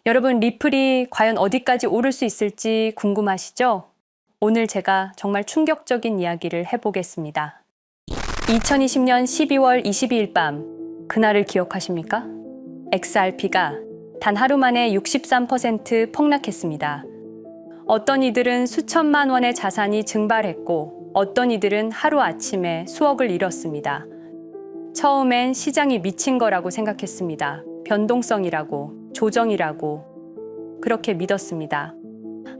여러분, 리플이 과연 어디까지 오를 수 있을지 궁금하시죠? 오늘 제가 정말 충격적인 이야기를 해보겠습니다. 2020년 12월 22일 밤, 그날을 기억하십니까? XRP가 단 하루 만에 63% 폭락했습니다. 어떤 이들은 수천만 원의 자산이 증발했고, 어떤 이들은 하루아침에 수억을 잃었습니다. 처음엔 시장이 미친 거라고 생각했습니다. 변동성이라고, 조정이라고 그렇게 믿었습니다.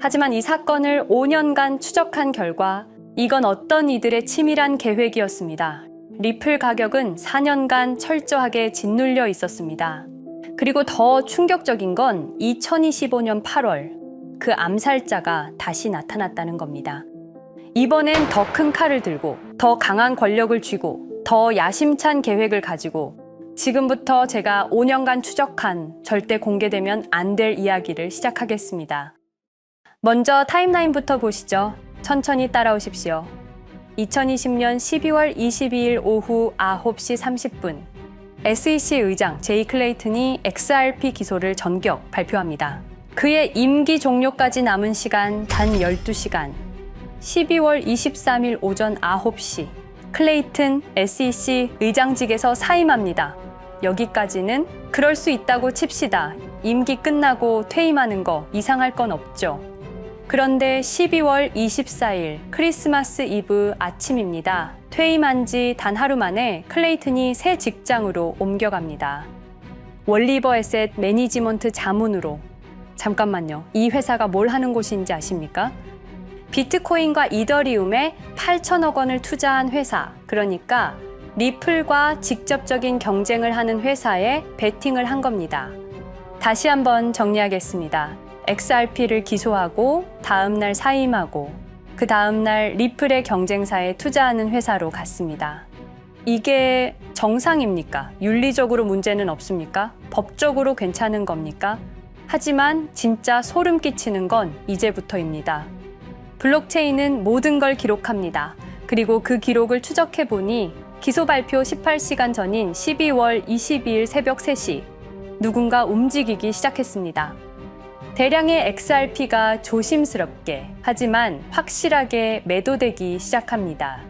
하지만 이 사건을 5년간 추적한 결과 이건 어떤 이들의 치밀한 계획이었습니다. 리플 가격은 4년간 철저하게 짓눌려 있었습니다. 그리고 더 충격적인 건 2025년 8월 그 암살자가 다시 나타났다는 겁니다. 이번엔 더 큰 칼을 들고 더 강한 권력을 쥐고 더 야심찬 계획을 가지고 지금부터 제가 5년간 추적한 절대 공개되면 안 될 이야기를 시작하겠습니다. 먼저 타임라인부터 보시죠. 천천히 따라오십시오. 2020년 12월 22일 오후 9시 30분 SEC 의장 제이 클레이튼이 XRP 기소를 전격 발표합니다. 그의 임기 종료까지 남은 시간 단 12시간 12월 23일 오전 9시 클레이튼 SEC 의장직에서 사임합니다. 여기까지는 그럴 수 있다고 칩시다. 임기 끝나고 퇴임하는 거 이상할 건 없죠. 그런데 12월 24일 크리스마스 이브 아침입니다. 퇴임한 지 단 하루 만에 클레이튼이 새 직장으로 옮겨갑니다. 월리버 에셋 매니지먼트 자문으로. 잠깐만요. 이 회사가 뭘 하는 곳인지 아십니까? 비트코인과 이더리움에 8천억 원을 투자한 회사, 그러니까 리플과 직접적인 경쟁을 하는 회사에 베팅을 한 겁니다. 다시 한번 정리하겠습니다. XRP를 기소하고 다음날 사임하고 그 다음날 리플의 경쟁사에 투자하는 회사로 갔습니다. 이게 정상입니까? 윤리적으로 문제는 없습니까? 법적으로 괜찮은 겁니까? 하지만 진짜 소름 끼치는 건 이제부터입니다. 블록체인은 모든 걸 기록합니다. 그리고 그 기록을 추적해보니 기소 발표 18시간 전인 12월 22일 새벽 3시 누군가 움직이기 시작했습니다. 대량의 XRP가 조심스럽게 하지만 확실하게 매도되기 시작합니다.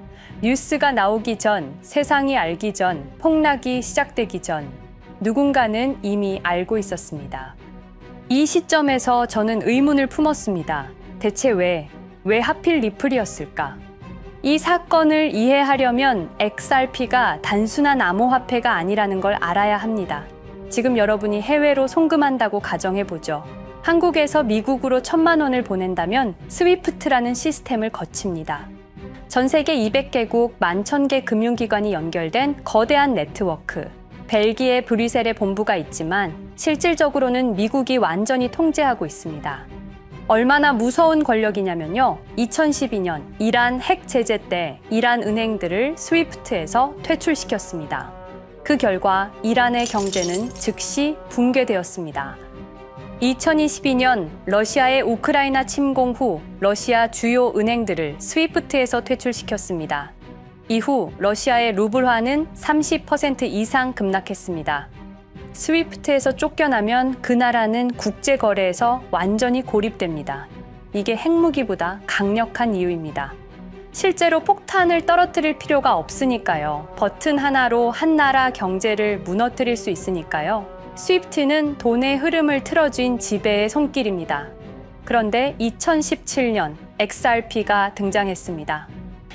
뉴스가 나오기 전, 세상이 알기 전, 폭락이 시작되기 전 누군가는 이미 알고 있었습니다. 이 시점에서 저는 의문을 품었습니다. 대체 왜 하필 리플이었을까? 이 사건을 이해하려면 XRP가 단순한 암호화폐가 아니라는 걸 알아야 합니다. 지금 여러분이 해외로 송금한다고 가정해보죠. 한국에서 미국으로 1,000만 원을 보낸다면 스위프트라는 시스템을 거칩니다. 전 세계 200개국 11,000개 금융기관이 연결된 거대한 네트워크. 벨기에 브뤼셀에 본부가 있지만 실질적으로는 미국이 완전히 통제하고 있습니다. 얼마나 무서운 권력이냐면요. 2012년 이란 핵 제재 때 이란 은행들을 스위프트에서 퇴출시켰습니다. 그 결과 이란의 경제는 즉시 붕괴되었습니다. 2022년 러시아의 우크라이나 침공 후 러시아 주요 은행들을 스위프트에서 퇴출시켰습니다. 이후 러시아의 루블화는 30% 이상 급락했습니다. 스위프트에서 쫓겨나면 그 나라는 국제거래에서 완전히 고립됩니다. 이게 핵무기보다 강력한 이유입니다. 실제로 폭탄을 떨어뜨릴 필요가 없으니까요. 버튼 하나로 한 나라 경제를 무너뜨릴 수 있으니까요. 스위프트는 돈의 흐름을 틀어준 지배의 손길입니다. 그런데 2017년 XRP가 등장했습니다.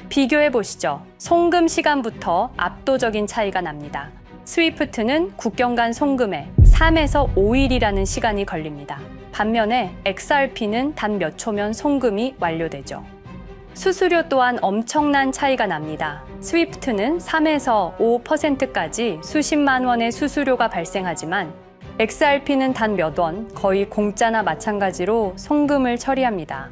비교해 보시죠. 송금 시간부터 압도적인 차이가 납니다. 스위프트는 국경 간 송금에 3에서 5일이라는 시간이 걸립니다. 반면에 XRP는 단 몇 초면 송금이 완료되죠. 수수료 또한 엄청난 차이가 납니다. 스위프트는 3에서 5%까지 수십만 원의 수수료가 발생하지만 XRP는 단 몇 원, 거의 공짜나 마찬가지로 송금을 처리합니다.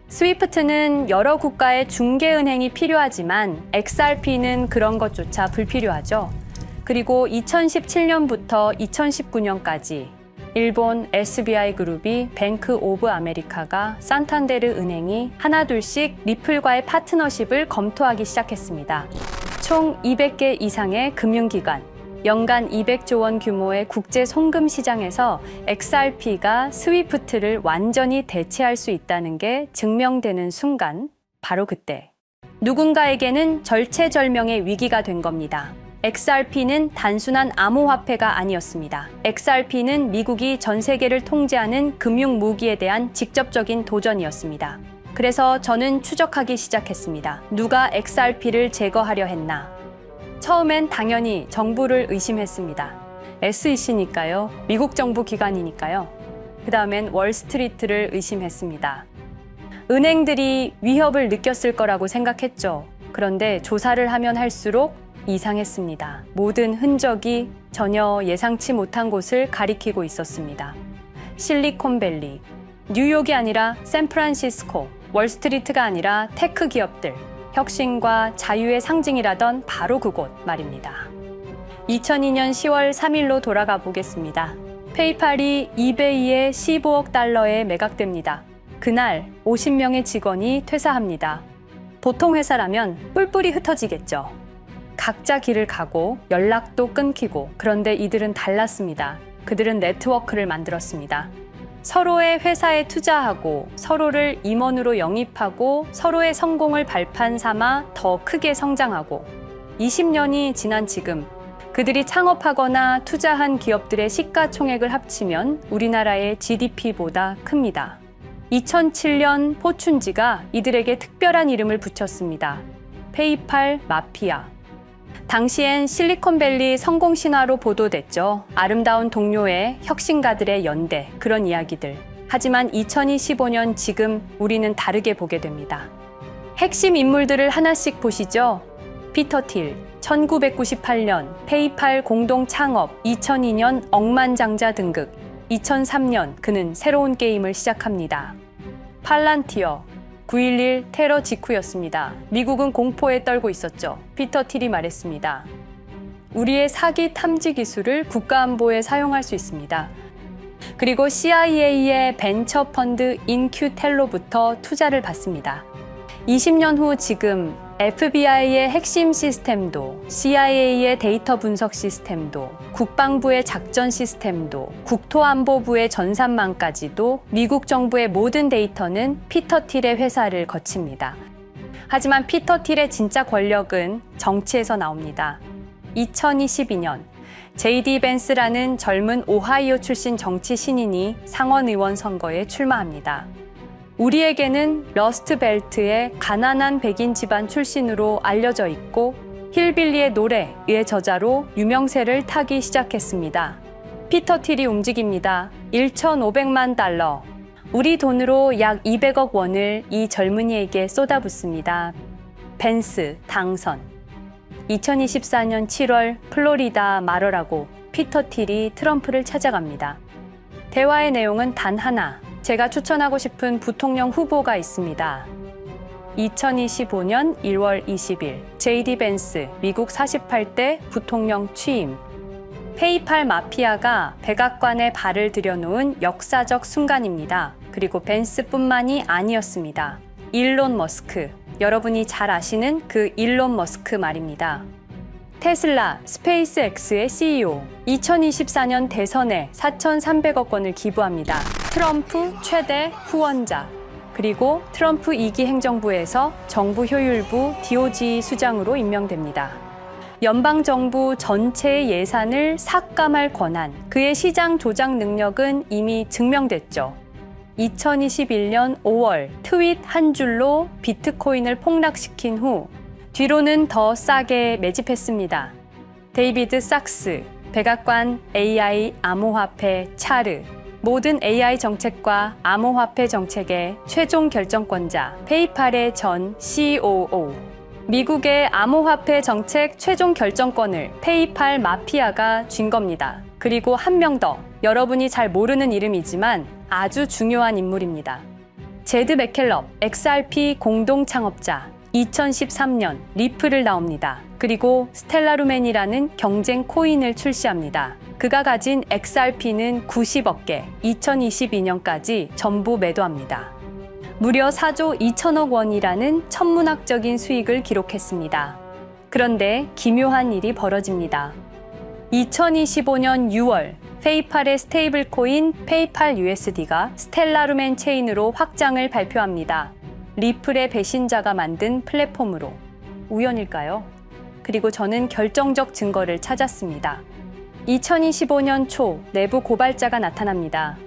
스위프트는 여러 국가의 중개은행이 필요하지만 XRP는 그런 것조차 불필요하죠. 그리고 2017년부터 2019년까지 일본 SBI 그룹이 뱅크 오브 아메리카가 산탄데르 은행이 하나둘씩 리플과의 파트너십을 검토하기 시작했습니다. 총 200개 이상의 금융기관, 연간 200조 원 규모의 국제 송금 시장에서 XRP가 스위프트를 완전히 대체할 수 있다는 게 증명되는 순간, 바로 그때 누군가에게는 절체절명의 위기가 된 겁니다. XRP는 단순한 암호화폐가 아니었습니다. XRP는 미국이 전 세계를 통제하는 금융 무기에 대한 직접적인 도전이었습니다. 그래서 저는 추적하기 시작했습니다. 누가 XRP를 제거하려 했나? 처음엔 당연히 정부를 의심했습니다. SEC니까요. 미국 정부 기관이니까요. 그 다음엔 월스트리트를 의심했습니다. 은행들이 위협을 느꼈을 거라고 생각했죠. 그런데 조사를 하면 할수록 이상했습니다. 모든 흔적이 전혀 예상치 못한 곳을 가리키고 있었습니다. 실리콘밸리, 뉴욕이 아니라 샌프란시스코, 월스트리트가 아니라 테크 기업들, 혁신과 자유의 상징이라던 바로 그곳 말입니다. 2002년 10월 3일로 돌아가 보겠습니다. 페이팔이 이베이에 15억 달러에 매각됩니다. 그날 50명의 직원이 퇴사합니다. 보통 회사라면 뿔뿔이 흩어지겠죠. 각자 길을 가고 연락도 끊기고, 그런데 이들은 달랐습니다. 그들은 네트워크를 만들었습니다. 서로의 회사에 투자하고 서로를 임원으로 영입하고 서로의 성공을 발판 삼아 더 크게 성장하고, 20년이 지난 지금 그들이 창업하거나 투자한 기업들의 시가총액을 합치면 우리나라의 GDP보다 큽니다. 2007년 포춘지가 이들에게 특별한 이름을 붙였습니다. 페이팔 마피아. 당시엔 실리콘밸리 성공 신화로 보도됐죠. 아름다운 동료의 혁신가들의 연대, 그런 이야기들. 하지만 2025년 지금 우리는 다르게 보게 됩니다. 핵심 인물들을 하나씩 보시죠. 피터 틸, 1998년 페이팔 공동 창업, 2002년 억만장자 등극, 2003년 그는 새로운 게임을 시작합니다. 팔란티어, 9.11 테러 직후였습니다. 미국은 공포에 떨고 있었죠. 피터 틸이 말했습니다. 우리의 사기 탐지 기술을 국가안보에 사용할 수 있습니다. 그리고 CIA의 벤처 펀드 인큐텔로부터 투자를 받습니다. 20년 후 지금 FBI의 핵심 시스템도, CIA의 데이터 분석 시스템도, 국방부의 작전 시스템도, 국토안보부의 전산망까지도 미국 정부의 모든 데이터는 피터 틸의 회사를 거칩니다. 하지만 피터 틸의 진짜 권력은 정치에서 나옵니다. 2022년 JD 벤스라는 젊은 오하이오 출신 정치 신인이 상원의원 선거에 출마합니다. 우리에게는 러스트벨트의 가난한 백인 집안 출신으로 알려져 있고 힐빌리의 노래의 저자로 유명세를 타기 시작했습니다. 피터 틸이 움직입니다. 1,500만 달러, 우리 돈으로 약 200억 원을 이 젊은이에게 쏟아붓습니다. 벤스 당선. 2024년 7월 플로리다 마러라고 피터 틸이 트럼프를 찾아갑니다. 대화의 내용은 단 하나. 제가 추천하고 싶은 부통령 후보가 있습니다. 2025년 1월 20일 JD 벤스 미국 48대 부통령 취임. 페이팔 마피아가 백악관에 발을 들여놓은 역사적 순간입니다. 그리고 벤스뿐만이 아니었습니다. 일론 머스크, 여러분이 잘 아시는 그 일론 머스크 말입니다. 테슬라, 스페이스X의 CEO, 2024년 대선에 4,300억 원을 기부합니다. 트럼프 최대 후원자, 그리고 트럼프 2기 행정부에서 정부 효율부 DOJ 수장으로 임명됩니다. 연방정부 전체의 예산을 삭감할 권한, 그의 시장 조작 능력은 이미 증명됐죠. 2021년 5월 트윗 한 줄로 비트코인을 폭락시킨 후 뒤로는 더 싸게 매집했습니다. 데이비드 sak스, 백악관 AI 암호화폐 차르, 모든 AI 정책과 암호화폐 정책의 최종 결정권자, 페이팔의 전 COO. 미국의 암호화폐 정책 최종 결정권을 페이팔 마피아가 쥔 겁니다. 그리고 한 명 더, 여러분이 잘 모르는 이름이지만 아주 중요한 인물입니다. 제드 맥켈럽, XRP 공동 창업자, 2013년 리플을 나옵니다. 그리고 스텔라루멘이라는 경쟁 코인을 출시합니다. 그가 가진 XRP는 90억 개, 2022년까지 전부 매도합니다. 무려 4조 2천억 원이라는 천문학적인 수익을 기록했습니다. 그런데 기묘한 일이 벌어집니다. 2025년 6월 페이팔의 스테이블 코인 페이팔 USD가 스텔라루멘 체인으로 확장을 발표합니다. 리플의 배신자가 만든 플랫폼으로. 우연일까요? 그리고 저는 결정적 증거를 찾았습니다. 2025년 초 내부 고발자가 나타납니다.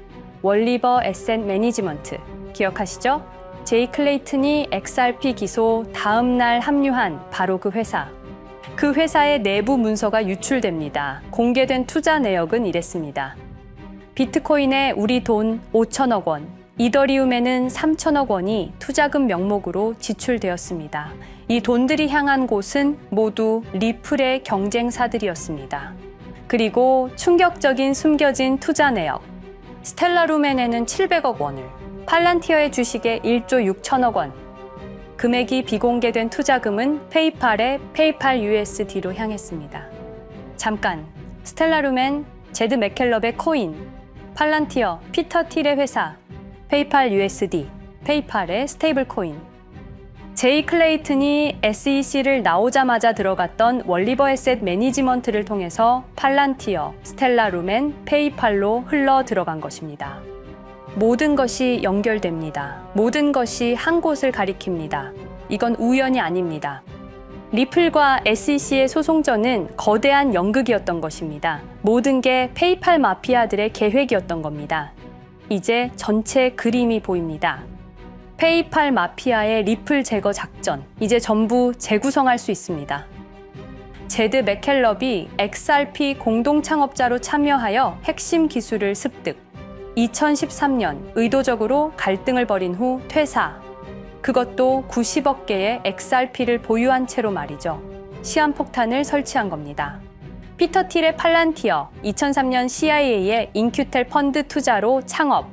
월리버 에셋 매니지먼트 기억하시죠? 제이 클레이튼이 XRP 기소 다음 날 합류한 바로 그 회사. 그 회사의 내부 문서가 유출됩니다. 공개된 투자 내역은 이랬습니다. 비트코인에 우리 돈 5천억 원, 이더리움에는 3천억 원이 투자금 명목으로 지출되었습니다. 이 돈들이 향한 곳은 모두 리플의 경쟁사들이었습니다. 그리고 충격적인 숨겨진 투자 내역. 스텔라루멘에는 700억 원을, 팔란티어의 주식에 1조 6천억 원, 금액이 비공개된 투자금은 페이팔의 페이팔 USD로 향했습니다. 잠깐, 스텔라루멘, 제드 맥켈럽의 코인, 팔란티어, 피터 틸의 회사, 페이팔 USD, 페이팔의 스테이블 코인. 제이 클레이튼이 SEC를 나오자마자 들어갔던 월리버 에셋 매니지먼트를 통해서 팔란티어, 스텔라루멘, 페이팔로 흘러 들어간 것입니다. 모든 것이 연결됩니다. 모든 것이 한 곳을 가리킵니다. 이건 우연이 아닙니다. 리플과 SEC의 소송전은 거대한 연극이었던 것입니다. 모든 게 페이팔 마피아들의 계획이었던 겁니다. 이제 전체 그림이 보입니다. 페이팔 마피아의 리플 제거 작전, 이제 전부 재구성할 수 있습니다. 제드 맥켈럽이 XRP 공동 창업자로 참여하여 핵심 기술을 습득. 2013년 의도적으로 갈등을 벌인 후 퇴사. 그것도 90억 개의 XRP를 보유한 채로 말이죠. 시한폭탄을 설치한 겁니다. 피터 틸의 팔란티어, 2003년 CIA의 인큐텔 펀드 투자로 창업.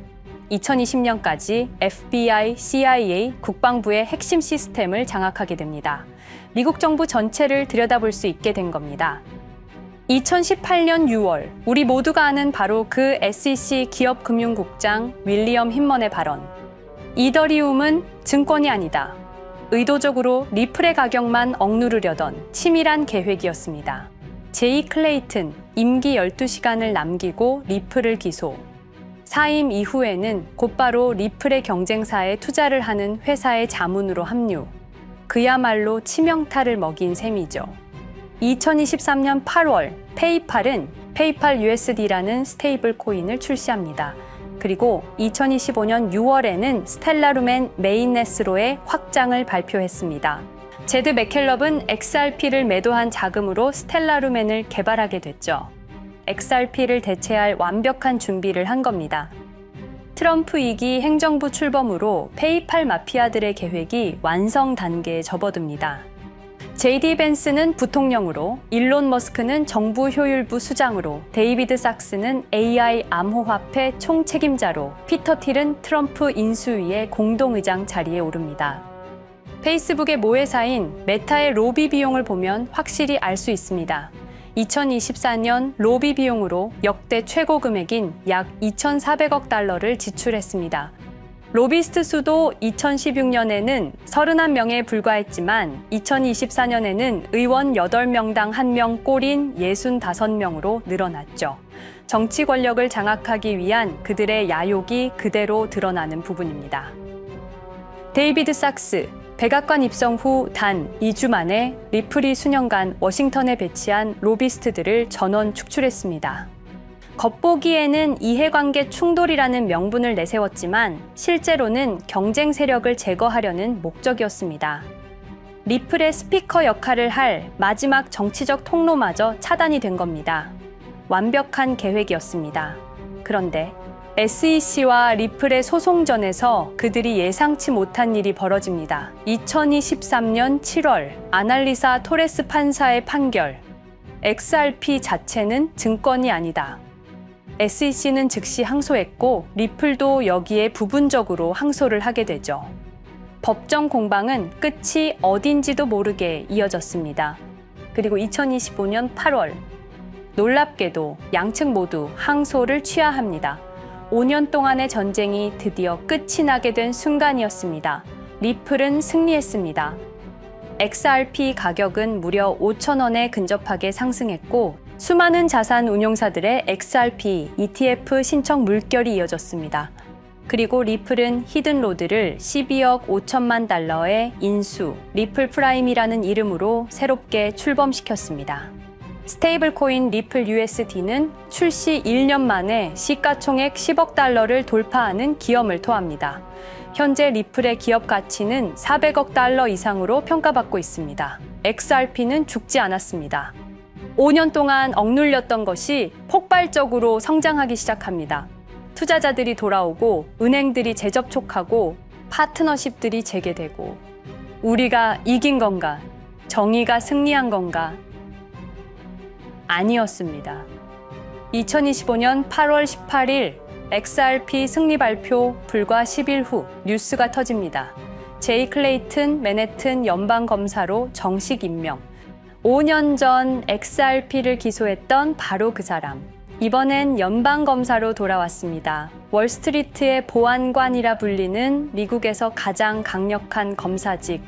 2020년까지 FBI, CIA, 국방부의 핵심 시스템을 장악하게 됩니다. 미국 정부 전체를 들여다볼 수 있게 된 겁니다. 2018년 6월, 우리 모두가 아는 바로 그 SEC 기업금융국장 윌리엄 힌먼의 발언. 이더리움은 증권이 아니다. 의도적으로 리플의 가격만 억누르려던 치밀한 계획이었습니다. 제이 클레이튼, 임기 12시간을 남기고 리플을 기소. 사임 이후에는 곧바로 리플의 경쟁사에 투자를 하는 회사의 자문으로 합류. 그야말로 치명타를 먹인 셈이죠. 2023년 8월 페이팔은 페이팔 USD라는 스테이블 코인을 출시합니다. 그리고 2025년 6월에는 스텔라루멘 메인넷으로의 확장을 발표했습니다. 제드 맥켈럽은 XRP를 매도한 자금으로 스텔라루멘을 개발하게 됐죠. XRP를 대체할 완벽한 준비를 한 겁니다. 트럼프 2기 행정부 출범으로 페이팔 마피아들의 계획이 완성 단계에 접어듭니다. JD 벤스는 부통령으로, 일론 머스크는 정부 효율부 수장으로, 데이비드 sak스는 AI 암호화폐 총책임자로, 피터 틸은 트럼프 인수위의 공동의장 자리에 오릅니다. 페이스북의 모회사인 메타의 로비 비용을 보면 확실히 알 수 있습니다. 2024년 로비 비용으로 역대 최고 금액인 약 2,400억 달러를 지출했습니다. 로비스트 수도 2016년에는 31명에 불과했지만 2024년에는 의원 8명당 1명 꼴인 65명으로 늘어났죠. 정치 권력을 장악하기 위한 그들의 야욕이 그대로 드러나는 부분입니다. 데이비드 sak스, 백악관 입성 후 단 2주 만에 리플이 수년간 워싱턴에 배치한 로비스트들을 전원 축출했습니다. 겉보기에는 이해관계 충돌이라는 명분을 내세웠지만 실제로는 경쟁 세력을 제거하려는 목적이었습니다. 리플의 스피커 역할을 할 마지막 정치적 통로마저 차단이 된 겁니다. 완벽한 계획이었습니다. 그런데 SEC와 리플의 소송전에서 그들이 예상치 못한 일이 벌어집니다. 2023년 7월 아날리사 토레스 판사의 판결. XRP 자체는 증권이 아니다. SEC는 즉시 항소했고 리플도 여기에 부분적으로 항소를 하게 되죠. 법정 공방은 끝이 어딘지도 모르게 이어졌습니다. 그리고 2025년 8월 놀랍게도 양측 모두 항소를 취하합니다. 5년 동안의 전쟁이 드디어 끝이 나게 된 순간이었습니다. 리플은 승리했습니다. XRP 가격은 무려 5,000원에 근접하게 상승했고 수많은 자산 운용사들의 XRP, ETF 신청 물결이 이어졌습니다. 그리고 리플은 히든로드를 12억 5천만 달러의 인수, 리플 프라임이라는 이름으로 새롭게 출범시켰습니다. 스테이블 코인 리플 USD는 출시 1년 만에 시가총액 10억 달러를 돌파하는 기염을 토합니다. 현재 리플의 기업 가치는 400억 달러 이상으로 평가받고 있습니다. XRP는 죽지 않았습니다. 5년 동안 억눌렸던 것이 폭발적으로 성장하기 시작합니다. 투자자들이 돌아오고 은행들이 재접촉하고 파트너십들이 재개되고 우리가 이긴 건가? 정의가 승리한 건가? 아니었습니다. 2025년 8월 18일 XRP 승리 발표 불과 10일 후 뉴스가 터집니다. 제이 클레이튼 맨해튼 연방검사로 정식 임명. 5년 전 XRP를 기소했던 바로 그 사람. 이번엔 연방검사로 돌아왔습니다. 월스트리트의 보안관이라 불리는 미국에서 가장 강력한 검사직.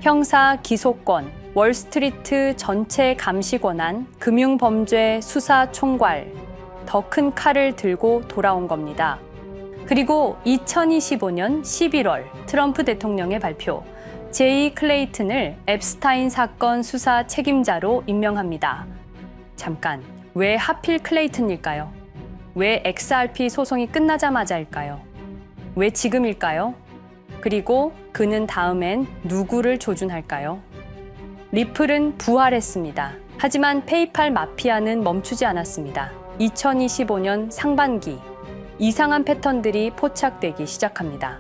형사 기소권, 월스트리트 전체 감시 권한, 금융범죄 수사 총괄. 더 큰 칼을 들고 돌아온 겁니다. 그리고 2025년 11월 트럼프 대통령의 발표. 제이 클레이튼을 앱스타인 사건 수사 책임자로 임명합니다. 잠깐, 왜 하필 클레이튼일까요? 왜 XRP 소송이 끝나자마자일까요? 왜 지금일까요? 그리고 그는 다음엔 누구를 조준할까요? 리플은 부활했습니다. 하지만 페이팔 마피아는 멈추지 않았습니다. 2025년 상반기, 이상한 패턴들이 포착되기 시작합니다.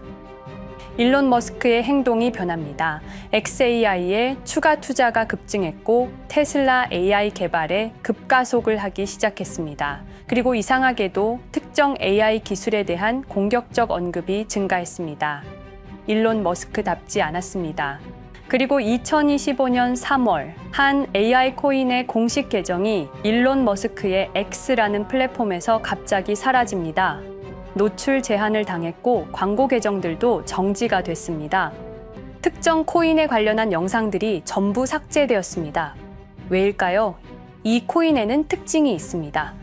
일론 머스크의 행동이 변합니다. xAI에 추가 투자가 급증했고 테슬라 AI 개발에 급가속을 하기 시작했습니다. 그리고 이상하게도 특정 AI 기술에 대한 공격적 언급이 증가했습니다. 일론 머스크답지 않았습니다. 그리고 2025년 3월 한 AI 코인의 공식 계정이 일론 머스크의 X라는 플랫폼에서 갑자기 사라집니다. 노출 제한을 당했고 광고 계정들도 정지가 됐습니다. 특정 코인에 관련한 영상들이 전부 삭제되었습니다. 왜일까요? 이 코인에는 특징이 있습니다.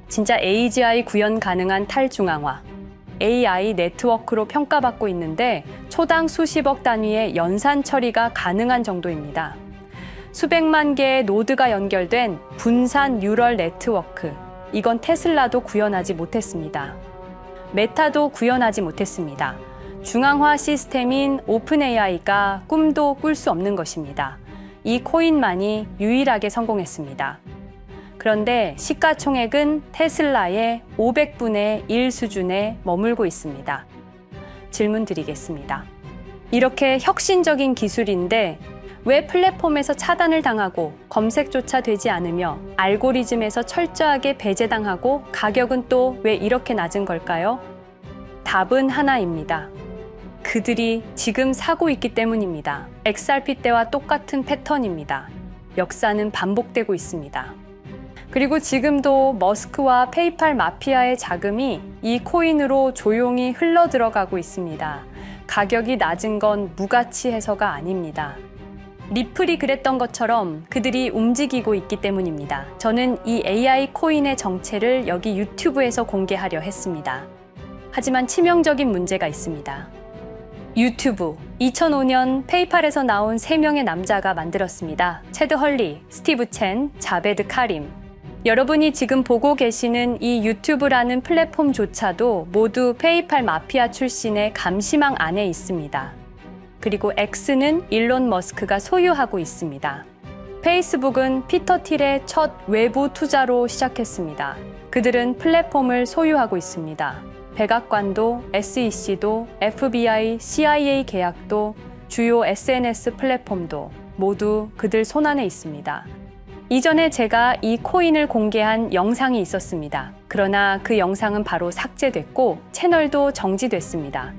진짜 AGI 구현 가능한 탈중앙화, AI 네트워크로 평가받고 있는데 초당 수십억 단위의 연산 처리가 가능한 정도입니다. 수백만 개의 노드가 연결된 분산 뉴럴 네트워크, 이건 테슬라도 구현하지 못했습니다. 메타도 구현하지 못했습니다. 중앙화 시스템인 오픈 AI가 꿈도 꿀 수 없는 것입니다. 이 코인만이 유일하게 성공했습니다. 그런데 시가총액은 테슬라의 500분의 1 수준에 머물고 있습니다. 질문 드리겠습니다. 이렇게 혁신적인 기술인데 왜 플랫폼에서 차단을 당하고 검색조차 되지 않으며 알고리즘에서 철저하게 배제당하고 가격은 또 왜 이렇게 낮은 걸까요? 답은 하나입니다. 그들이 지금 사고 있기 때문입니다. XRP 때와 똑같은 패턴입니다. 역사는 반복되고 있습니다. 그리고 지금도 머스크와 페이팔 마피아의 자금이 이 코인으로 조용히 흘러 들어가고 있습니다. 가격이 낮은 건 무가치해서가 아닙니다. 리플이 그랬던 것처럼 그들이 움직이고 있기 때문입니다. 저는 이 AI 코인의 정체를 여기 유튜브에서 공개하려 했습니다. 하지만 치명적인 문제가 있습니다. 유튜브, 2005년 페이팔에서 나온 3명의 남자가 만들었습니다. 체드 헐리, 스티브 첸, 자베드 카림. 여러분이 지금 보고 계시는 이 유튜브라는 플랫폼조차도 모두 페이팔 마피아 출신의 감시망 안에 있습니다. 그리고 X는 일론 머스크가 소유하고 있습니다. 페이스북은 피터 틸의 첫 외부 투자로 시작했습니다. 그들은 플랫폼을 소유하고 있습니다. 백악관도, SEC도, FBI, CIA 계약도, 주요 SNS 플랫폼도 모두 그들 손안에 있습니다. 이전에 제가 이 코인을 공개한 영상이 있었습니다. 그러나 그 영상은 바로 삭제됐고 채널도 정지됐습니다.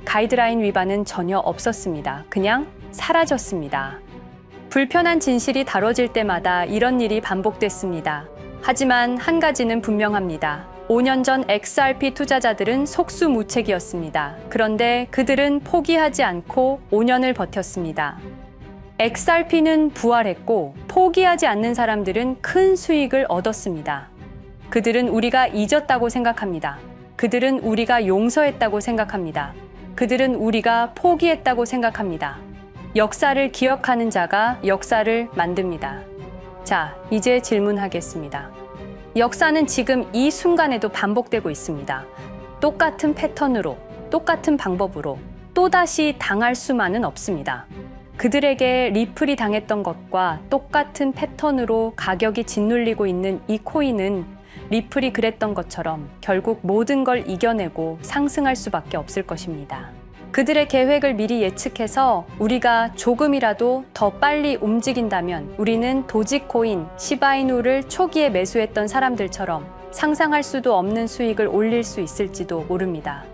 가이드라인 위반은 전혀 없었습니다. 그냥 사라졌습니다. 불편한 진실이 다뤄질 때마다 이런 일이 반복됐습니다. 하지만 한 가지는 분명합니다. 5년 전 XRP 투자자들은 속수무책이었습니다. 그런데 그들은 포기하지 않고 5년을 버텼습니다. XRP는 부활했고 포기하지 않는 사람들은 큰 수익을 얻었습니다. 그들은 우리가 잊었다고 생각합니다. 그들은 우리가 용서했다고 생각합니다. 그들은 우리가 포기했다고 생각합니다. 역사를 기억하는 자가 역사를 만듭니다. 자, 이제 질문하겠습니다. 역사는 지금 이 순간에도 반복되고 있습니다. 똑같은 패턴으로, 똑같은 방법으로 또다시 당할 수만은 없습니다. 그들에게 리플이 당했던 것과 똑같은 패턴으로 가격이 짓눌리고 있는 이 코인은 리플이 그랬던 것처럼 결국 모든 걸 이겨내고 상승할 수밖에 없을 것입니다. 그들의 계획을 미리 예측해서 우리가 조금이라도 더 빨리 움직인다면 우리는 도지코인, 시바이누를 초기에 매수했던 사람들처럼 상상할 수도 없는 수익을 올릴 수 있을지도 모릅니다.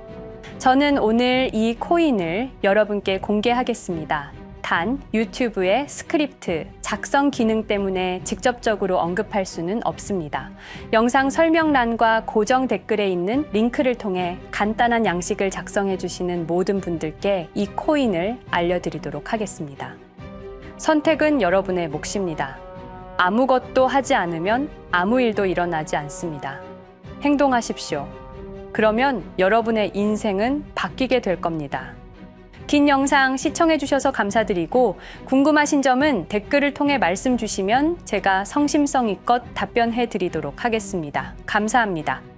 저는 오늘 이 코인을 여러분께 공개하겠습니다. 단, 유튜브의 스크립트, 작성 기능 때문에 직접적으로 언급할 수는 없습니다. 영상 설명란과 고정 댓글에 있는 링크를 통해 간단한 양식을 작성해 주시는 모든 분들께 이 코인을 알려드리도록 하겠습니다. 선택은 여러분의 몫입니다. 아무것도 하지 않으면 아무 일도 일어나지 않습니다. 행동하십시오. 그러면 여러분의 인생은 바뀌게 될 겁니다. 긴 영상 시청해 주셔서 감사드리고 궁금하신 점은 댓글을 통해 말씀 주시면 제가 성심성의껏 답변해 드리도록 하겠습니다. 감사합니다.